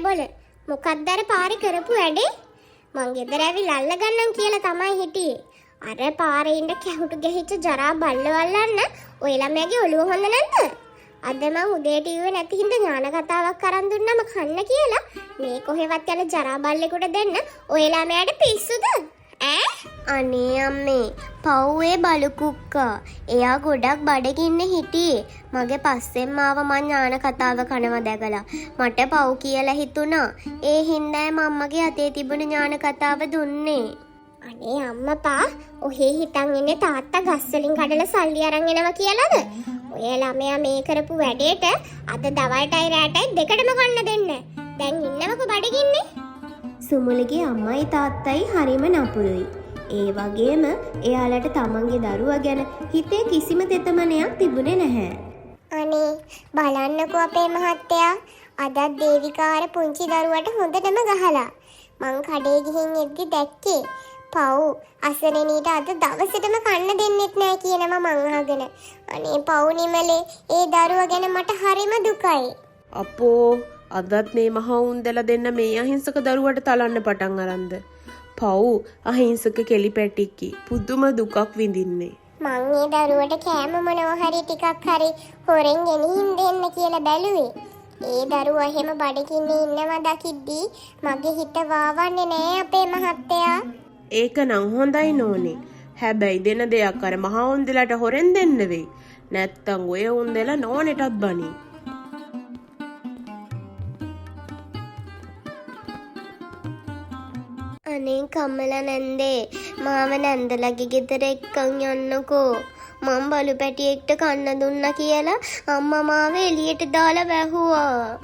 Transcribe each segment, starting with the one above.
බොල මොකක්ද අර පාරේ කරපු වැඩේ? මං ගෙදර ඇවිල්ලා අල්ලගන්නම් කියලා තමයි හිටියේ. අර පාරේ ඉන්න කැහුටු ගහිච්ච ජරා බල්ලවල්ලන්න ඔය ළමයාගේ ඔළුව හොඳ නැද්ද? අද මං උදේට ඉුවේ නැති හින්දා ඥාන කතාවක් අරන් දුන්නම කන්න කියලා. මේ කොහෙවත් යන ජරා බල්ලෙකුට දෙන්න ඔය ළමයාට පිස්සුද? ඈ අනේ අම්මේ පව්වේ බලු කුක්කා. එයා ගොඩක් බඩගින්න හිටියේ. මගේ පස්සෙන් ආව මං ඥාන කතාව කනවා දැකලා මට පව් කියලා හිතුණා. ඒ හින්දායි මම්මගේ අතේ තිබුණ ඥාන කතාව දුන්නේ. අනේ අම්මපා ඔහේ හිතන් ඉන්නේ තාත්තා ගස් වලින් කඩලා සල්ලි අරන් එනවා කියලාද? ඔය ළමයා මේ කරපු වැඩේට අද දවල්ටයි රැටයි දෙකටම කන්න දෙන්න. දැන් ඉන්නවක බඩගින්නේ. සුමුලිගේ අම්මයි තාත්තයි හරිම නපුරුයි. ඒ වගේම එයාලට තමන්ගේ දරුවා ගැන හිතේ කිසිම තෙතමනයක් තිබුණේ නැහැ. අනේ බලන්නකෝ අපේ මහත්තයා අදත් දේවිකාර පුංචි දරුවට හොඳටම ගහලා. මං කඩේ ගිහින් එද්දි දැක්කේ පව් අසරණීට අද දවසටම කන්න දෙන්නෙත් නෑ කියනවා මං අහගෙන. අනේ පව් නිමලේ ඒ දරුවා ගැන මට හරිම දුකයි. අපෝ අදත් මේ මහා උන්දලා දෙන්න මේ අහිංසක දරුවට තලන්න පටන් අරන්ද. පව් අහිංසක කෙලි පැටික්කි පුදුම දුකක් විඳින්නේ. මං ඒ දරුවට කෑම මොනවා හරි ටිකක් හරි හොරෙන් ගෙනිහින් දෙන්න කියලා බැලුවේ. ඒ දරුවා එහෙම බඩගින්නේ ඉන්නවා දකිද්දී මගේ හිත වාවන්නේ නෑ අපේ මහත්තයා. ඒක නම් හොඳයි නෝනේ. හැබැයි දෙන දෙයක් අර මහා උන්දලට හොරෙන් දෙන්න වෙයි. නැත්තම් ඔය උන්දලා නෝනෙටත් බනි. අනේ කම්මලා නැන්දේ මාව නැන්දලගේ ගෙදර එක්කන් යන්නකෝ. මම බලු පැටියෙක්ට කන්න දුන්නා කියලා අම්මා මාව එළියට දාලා වැහුවා.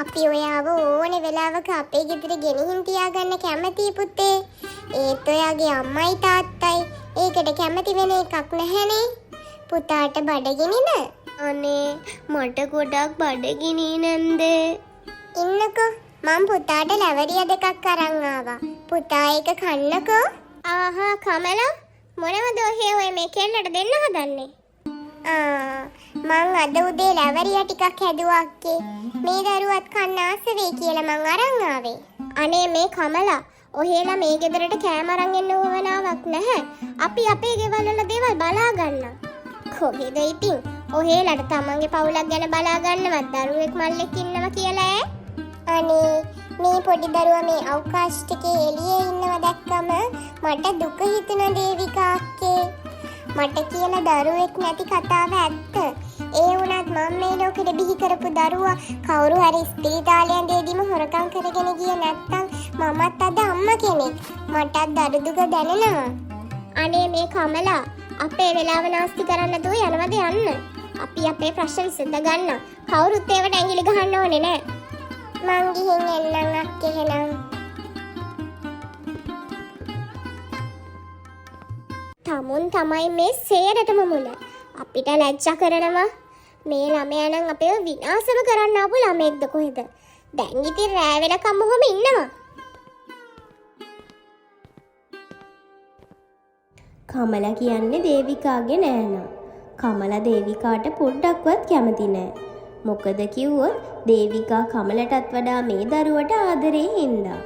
අපි ඔයාව ඕනේ වෙලාවක අපේ ගෙදර ගෙනිහින් තියාගන්න කැමතියි පුතේ. ඒත් ඔයාගේ අම්මයි තාත්තයි ඒකට කැමති වෙන එකක් නැහැනේ. පුතාට බඩගිනිද? අනේ මට ගොඩක් බඩගිනි නැන්දේ. ඉන්නකෝ මම පුතාට ලැවරිය දෙකක් අරන් ආවා. පුතා ඒක කන්නකෝ. ආහා කමලා මොනවද ඔය මේ කෙල්ලට දෙන්න හදන්නේ? මං අද උදේ ලැවරිය ටිකක් හැදුවා අක්කේ. මේ දරුවත් කන්න ආස වෙයි කියලා මං අරන් ආවේ. අනේ මේ කමලා ඔහෙලා මේ ගෙදරට කෑම අරන් එන්න ඕවනාවක් නැහැ. අපි අපේ ගෙවල් වල දේවල් බලා ගන්න. කොහෙද ඉතින් ඔහෙලාට තමන්ගේ පවුලක් ගැන බලා ගන්නවත් දරුවෙක් මල්ලෙක් ඉන්නවා කියලා ඈ? අනේ මේ පොඩි දරුවා මේ අවකාශ ටිකේ එළියේ ඉන්නවා දැක්කම මට දුක හිතුණා දේවිකා අක්කේ. මට කියලා දරුවෙක් නැති කතාව ඇත්ත. ඒ වුණත් මම මේ ලෝකෙට බිහි කරපු දරුවා කවුරු හරි ස්පිරිතාලයෙන් දෙදීම හොරකම් කරගෙන ගියේ නැත්තම් මමත් අද අම්මා කෙනෙක්. මටත් දරුදුක දැනෙනවා. අනේ මේ කමලා අපේ වෙලාව නාස්ති කරන්න දෝ යනවද යන්න. අපි අපේ ප්‍රශ්න විසඳ ගන්න. කවුරුත් ඒවට ඇඟිලි ගහන්න ඕනේ නෑ. මං ගිහින් එන්නම් අක්කේ එහෙනම්. තමුන් තමයි මේ සේරටම මුල. අපිට ලැජ්ජා කරනවා. මේ ළමයා නම් අපේව විනාශම කරන්න ආපු ළමෙක්ද කොහෙද? දැන් ඉතින් රෑ වෙනකම් ඔහොම ඉන්නවා. කමලා කියන්නේ දේවිකාගේ නෑනා. කමලා දේවිකාට පොඩ්ඩක්වත් කැමති නෑ. මොකද කිව්වොත් දේවිකා කමලටත් වඩා මේ දරුවට ආදරේ හින්දා.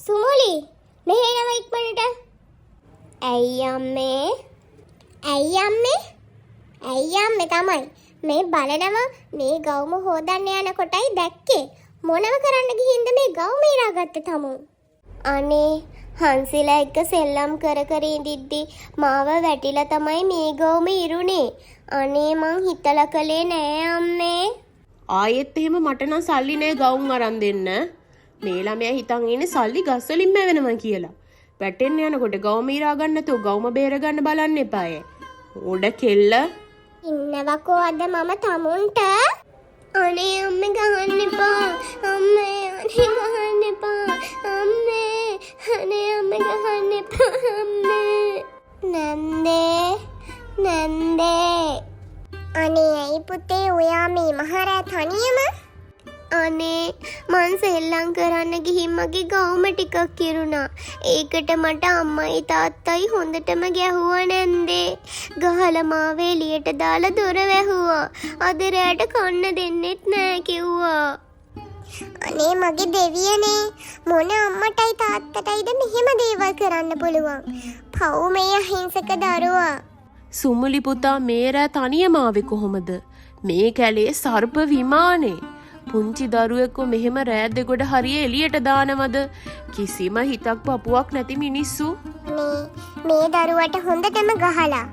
සුමුලි මෙහෙම ඉක්මනට. ඇයි අම්මේ තමයි මේ බලනවා මේ ගවුම හොදන්න යන කොටයි දැක්කේ. මොනව කරන්න ගිහින්ද මේ ගවුම ඉරාගත්ත තමුන්? අනේ හංසිලා එක්ක සෙල්ලම් කර කර ඉඳිද්දි මාව වැටිලා තමයි මේ ගවුම ඉරුනේ. අනේ මං හිතලා කලේ නෑ අම්මේ. ආයෙත් එහෙම මට නම් සල්ලි නෑ ගවුම් අරන් දෙන්න. මේ ළමයා හිතන් ඉන්නේ සල්ලි ගස් වලින්ම වෙනවා කියලා. වැටෙන්න යනකොට ගවුම ඉරා ගන්න නැතුව ගවුම බේර ගන්න බලන්න එපාය. උඩ කෙල්ල ඉන්නවකෝ අද මම තමුන්ට. අනේ අම්මේ ගහන්න එපා. අම්මේ අනේ ගහන්න එපා. අම්මේ අනේ අම්මේ ගහන්න එපා. අම්මේ නැන්දේ අනේ ඇයි පුතේ ඔයා මේ මහරෑ තනියම? අනේ මං සෙල්ලම් කරන්න ගිහින් මගේ ගවුම ටිකක් කිරුණා. ඒකට මට අම්මයි තාත්තයි හොඳටම ගැහුවා නැන්දේ. ගහලා මාව එළියට දාලා දොර වැහුවා. අද රැට කන්න දෙන්නෙත් නෑ කිව්වා. අනේ මගේ දෙවියනේ, මොන අම්මටයි තාත්තටයිද මෙහෙම දේවල් කරන්න පුළුවන්? පව් මේ අහිංසක දරුවා. සුමුලි පුතා මේ රෑ තනියම ආවේ කොහොමද? මේ කැලේ සර්ප විමානේ. පුංචි දරුවෙක්ව මෙහෙම රෑ දෙගොඩ හරිය එළියට දානවද? කිසිම හිතක් පපුවක් නැති මිනිස්සු. මේ දරුවට හොඳටම ගහලා.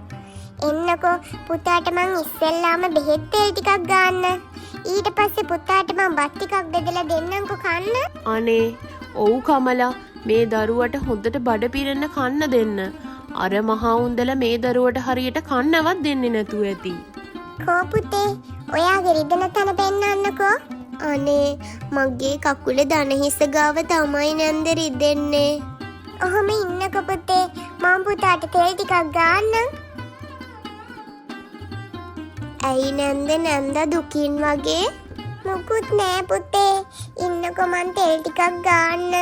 එන්නකෝ පුතාට මං ඉස්සෙල්ලාම බෙහෙත් තෙල් ටිකක් ගන්න. ඊට පස්සේ පුතාට මං බත් ටිකක් බෙදලා දෙන්නම්කෝ කන්න. අනේ ඔව් කමලා, මේ දරුවට හොඳට බඩ පිරෙන්න කන්න දෙන්න. අර මහා උන්දල මේ දරුවට හරියට කන්නවත් දෙන්නේ නැතුව ඇති. කෝ පුතේ, ඔයාගේ රිදෙන තැන පෙන්නන්නකෝ. අනේ මගේ කකුලේ දන හිස ගාව තමයි නැන්ද රිදෙන්නේ. ඔහොම ඉන්නකෝ පුතේ, මම පුතාට තෙල් ටිකක් ගන්නම්. ඇයි නැන්ද දුකින් වගේ? මොකුත් නෑ පුතේ, ඉන්නකෝ මං තෙල් ටිකක් ගන්න.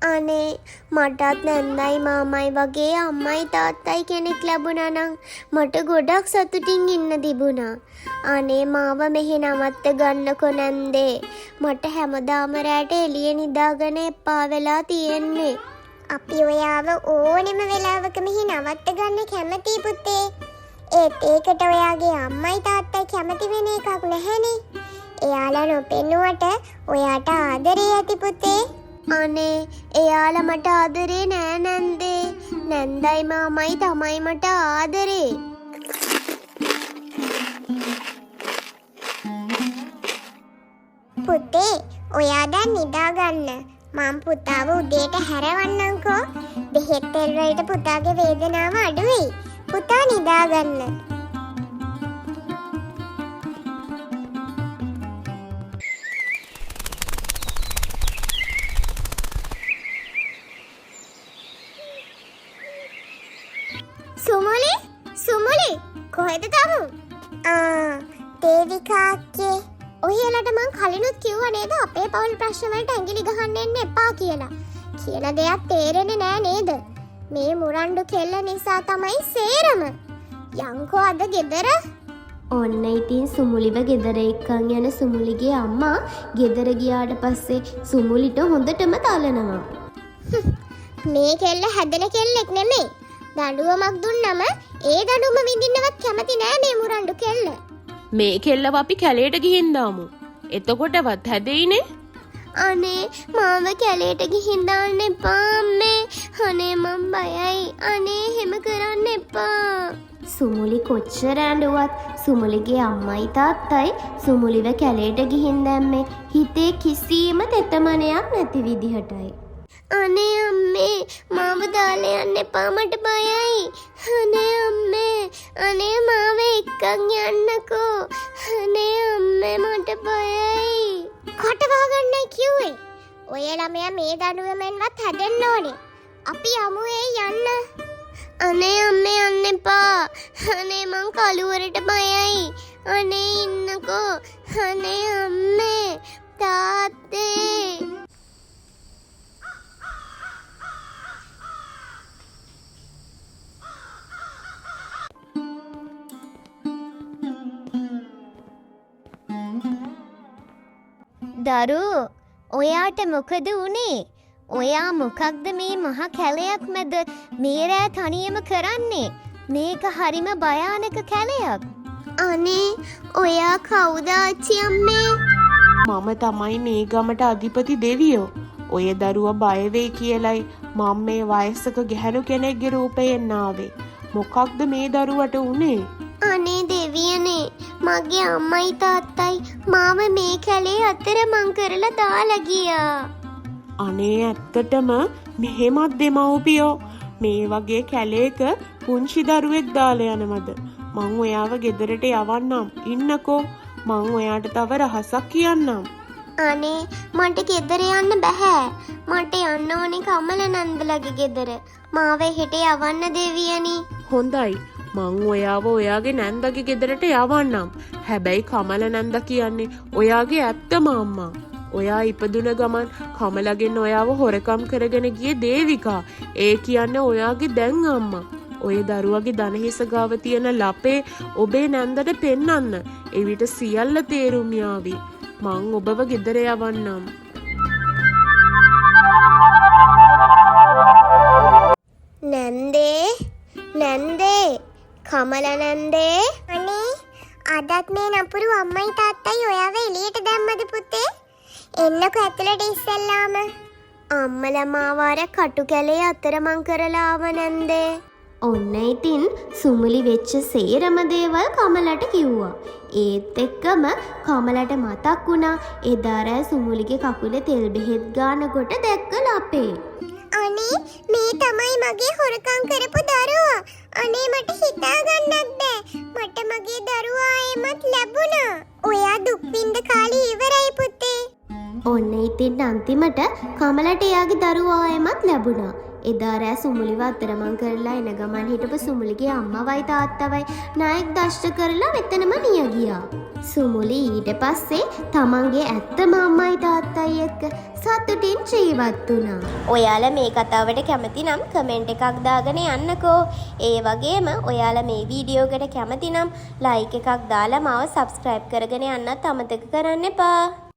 අනේ මටත් නැන්දයි මාමයි වගේ අම්මයි තාත්තයි කෙනෙක් ලැබුණා නම් මට ගොඩක් සතුටින් ඉන්න තිබුණා. අනේ මාව මෙහෙ නවත්ත ගන්නකො නැන්දේ. මට හැමදාම රැට එළියේ නිදාගෙන එපා වෙලා තියෙන්නේ. අපි ඔයාව ඕනෙම වෙලාවක මෙහි නවත්ත ගන්න කැමතියි පුතේ. ඒකට ඔයාගේ අම්මයි තාත්තයි කැමති වෙන එකක් නැහැනේ. එයාලා නොපෙන්නුවට ඔයාට ආදරේ ඇති පුතේ. අනේ එයාලා මට ආදරේ නෑ නැන්දේ. නැන්දයි මාමයි තමයි මට ආදරේ. පුතේ ඔයා දැන් නිදා ගන්න. මම පුතාව උදේට හැරවන්නම්කෝ. බෙහෙත් තෙල් වලට පුතාගේ වේදනාව අඩු වෙයි. පුතා නිදා ගන්න. සුමුලි කොහෙද තමු? දේවිකා අක්කේ. ඔයාලට මං කලිනුත් කිව්වා නේද අපේ පවුල් ප්‍රශ්න වලට ඇඟිලි ගහන්න එන්න එපා කියලා. කියන දෙයක් තේරෙන්නේ නෑ නේද? මේ මුරණ්ඩු කෙල්ල නිසා තමයි සේරම. යංකෝ අද ගෙදර. ඔන්න ඉතින් සුමුලිව ගෙදර එක්කන් යන සුමුලිගේ අම්මා ගෙදර ගියාට පස්සේ සුමුලිට හොඳටම තලනවා. මේ කෙල්ල හැදෙන කෙල්ලෙක් නෙමෙයි. දඬුවමක් දුන්නම ඒ දඬුවම විඳින්නවත් කැමති නෑ මේ මුරණ්ඩු කෙල්ල. මේ කෙල්ලව අපි කැලේට ගිහින් දාමු. එතකොටවත් හැදෙයිනේ. අනේ මාව කැලේට ගිහින් දාන්න එපා අම්මේ. අනේ මම බයයි. අනේ එහෙම කරන්න එපා. සුමුලි කොච්චර ඇඬුවත් සුමුලිගේ අම්මයි තාත්තයි සුමුලිව කැලේට ගිහින් දැම්මේ හිතේ කිසිම තෙතමනයක් නැති විදිහටයි. අනේ අම්මේ මාව දාලා යන්න එපා, මට බයයි. අනේ අම්මේ, අනේ මාව එක්කන් යන්නකෝ. අනේ අම්මේ මට බයයි. කොට වහගන්නයි කිව්වේ. ඔය ළමයා මේ දඬුවමෙන්වත් හැදෙන්න ඕනේ. අපි යමු යන්න. අනේ අම්මේ යන්න එපා. අනේ මං කලුවරට බයයි. අනේ ඉන්නකෝ. අනේ අම්මේ තාත්තේ. දරු ඔයාට මොකද වුනේ? ඔයා මොකක්ද මේ මහ කැලයක් මැද මේ රෑ තනියම කරන්නේ? මේක හරිම භයානක කැලයක්. අනේ ඔයා කවුද ආච්චි අම්මේ? මම තමයි මේ ගමට අධිපති දෙවියෝ. ඔය දරුවා බය වෙයි කියලයි මම මේ වයසක ගැහැණු කෙනෙක්ගේ රූපයෙන් ආවේ. මොකක්ද මේ දරුවට උනේ? අනේ දෙවියනේ, මගේ අම්මයි තාත්තයි මාව මේ කැලේ අතරමං කරලා දාලා ගියා. අනේ ඇත්තටම මෙහෙමත් දෙමව්පියෝ මේ වගේ කැලේක පුංචි දරුවෙක් දාලා යනවද? මං ඔයාව ගෙදරට යවන්නම්. ඉන්නකෝ. මං ඔයාට තව රහසක් කියන්නම්. අනේ මට ගෙදර යන්න බෑ. මට යන්න ඕනේ කමල නන්දලගේ ගෙදර. මාව හෙට යවන්න දෙවියනි. හොඳයි. මං ඔයාව ඔයාගේ නැන්දගේ ගෙදරට යවන්නම්. හැබැයි කමල නැන්ද කියන්නේ ඔයාගේ ඇත්තම අම්මා. ඔයා ඉපදුන ගමන් කමලගෙන් ඔයාව හොරකම් කරගෙන ගියේ දේවිකා. ඒ කියන්නේ ඔයාගේ දැන් අම්මා. ඔය දරුවගේ දනහිස ගාව තියෙන ලපේ ඔබේ නැන්දට පෙන්නන්න. එවිට සියල්ල තේරුම් යාවි. මං ඔබව ගෙදර යවන්නම්. නැන්දේ කමල නැන්දේ අනේ අදත් මේ නපුරු අම්මයි තාත්තයි ඔයාව එළියට දැම්මද පුතේ? එන්නකෝ ඇතුළට ඉස්සෙල්ලාම. අම්මලා මාව අර කටු කැලේ අතරමං කරලා ආව නැන්දේ. ඔන්න ඉතින් සුමුලි වෙච්ච සේරම දේවල් කමලට කිව්වා. ඒත් එක්කම කමලට මතක් වුණා එදා රෑ සුමුලිගේ කකුලේ තෙල් බෙහෙත් ගානකොට දැක්ක ලපේ. අනේ මේ තමයි මගේ හොරකම් කරපු දරුවා. අනේ මට හිතා ගන්නත් බෑ. මට මගේ දරුවා එමත් ලැබුණා. ඔයා දුක් විඳ කාලේ ඉවරයි පුතේ. ඔන්න ඉතින් අන්තිමට කමලට එයාගේ දරුවා ආයෙමත් ලැබුණා. එදා රෑ සුමුලිව අතරමං කරලා එන ගමන් හිටපු සුමුලිගේ අම්මවයි තාත්තවයි නායක දෂ්ට කරලා මෙතනම නිය ගියා. සුමුලි ඊට පස්සේ තමන්ගේ ඇත්තම අම්මයි තාත්තයි එක්ක සතුටින් ජීවත් වුණා. ඔයාලා මේ කතාවට කැමති නම් කමෙන්ට් එකක් දාගෙන යන්නකෝ. ඒ වගේම ඔයාලා මේ වීඩියෝ එකට කැමති නම් ලයික් එකක් දාලා මාව සබ්ස්ක්‍රයිබ් කරගෙන යන්නත් අමතක කරන්න එපා.